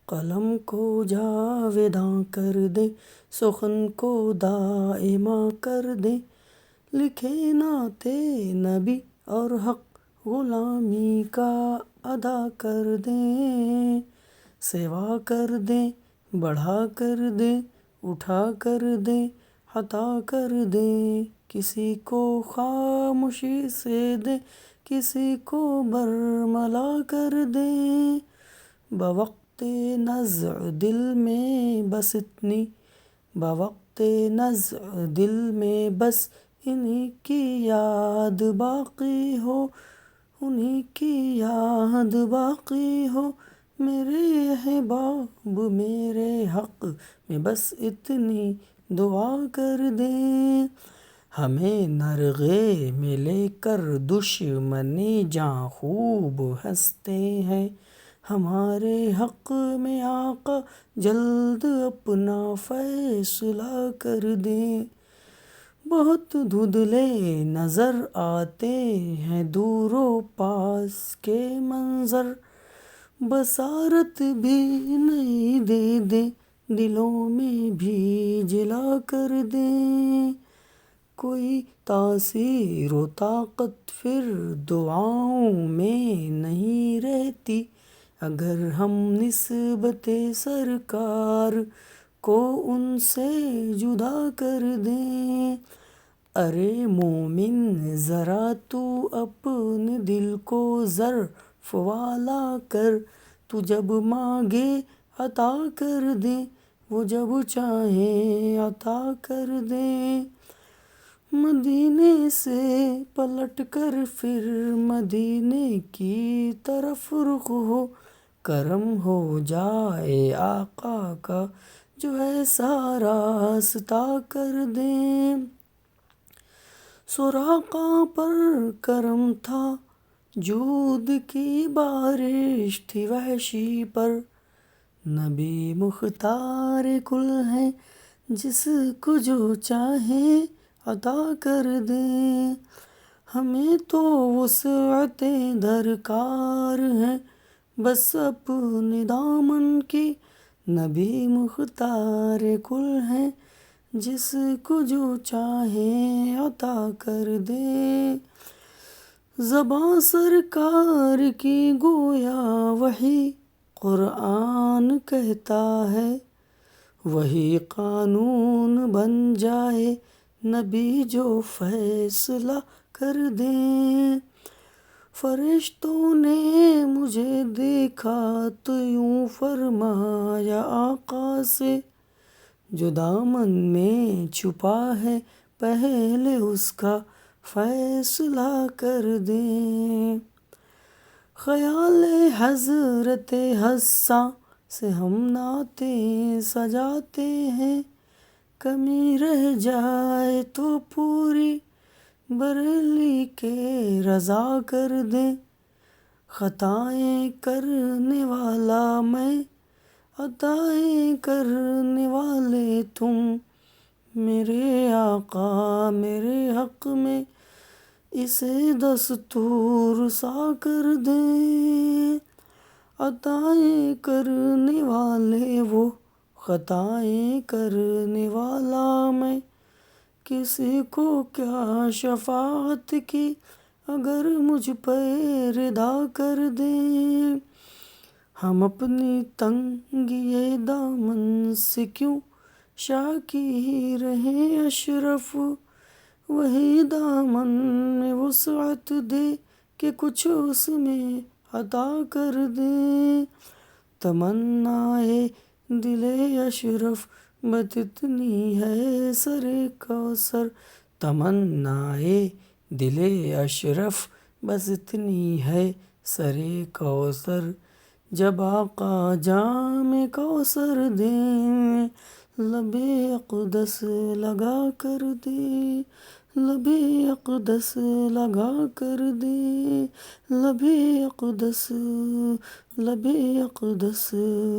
قلم کو جاویداں کر دے، سخن کو دائمہ کر دے، لکھے نعت نبی اور حق غلامی کا ادا کر دیں، سوا کر دیں، بڑھا کر دیں، اٹھا کر دیں، عطا کر دیں، کسی کو خاموشی سے دیں، کسی کو برملا کر دیں، بوقت نزع دل میں بس اتنی، بوقت نزع دل میں بس انہی کی یاد باقی ہو، انہی کی یاد باقی ہو، میرے احباب میرے حق میں بس اتنی دعا کر دیں، ہمیں نرغے میں لے کر دشمن جاں خوب ہنستے ہیں، ہمارے حق میں آقا جلد اپنا فیصلہ کر دیں، بہت دھندلے نظر آتے ہیں دور و پاس کے منظر، بصارت بھی نئی دے دیں، دلوں میں بھی جلا کر دیں، کوئی تاثیر و طاقت پھر دعاؤں میں نہیں رہتی، اگر ہم نسبت سرکار کو ان سے جدا کر دیں، ارے مومن ذرا تو اپنے دل کو ظرف والا کر، تو جب مانگے عطا کر دے، وہ جب چاہیں عطا کر دیں، مدینے سے پلٹ کر پھر مدینے کی طرف رخ ہو، کرم ہو جائے آقا کا جو ایسا راستہ کر دیں، سراقہ پر کرم تھا، جود کی بارش تھی وحشی پر، نبی مختار کل ہیں، جس کو جو چاہیں عطا کر دیں، ہمیں تو وسعتیں درکار ہیں، بس اپنے دامن کی، نبی مختار کل ہیں، جس کو جو چاہیں عطا کر دیں، زباں سرکار کی گویا وہی قرآن کہتا ہے، وہی قانون بن جائے، نبی جو فیصلہ کر دیں، فرشتوں نے مجھے دیکھا تو یوں فرمایا آقا سے، جو دامن میں چھپا ہے پہلے اس کا فیصلہ کر دیں، خیال حضرت حساں سے ہم نعتیں سجاتے ہیں، کمی رہ جائے تو پوری بریلی کے رضا کر دیں، خطائیں کرنے والا میں، عطائیں کرنے والے تم، میرے آقا میرے حق میں اسے دستور سا کر دیں، عطائیں کرنے والے وہ، خطائیں کرنے والا میں، کسی کو کیا شفاعت کی اگر مجھ پہ ردا کر دیں، ہم اپنی تنگی دامن سے کیوں شاکی رہیں اشرف، وہی دامن میں وسعت دے کہ کچھ اس میں عطا کر دیں، تمنائے دل اشرف بس اتنی ہے سر کوثر، تمنائے دل اشرف بس اتنی ہے سر کوثر، جب آقا جام کوثر دیں، لب اقدس لگا کر دیں، لب اقدس لگا کر دیں، لب اقدس، لب اقدس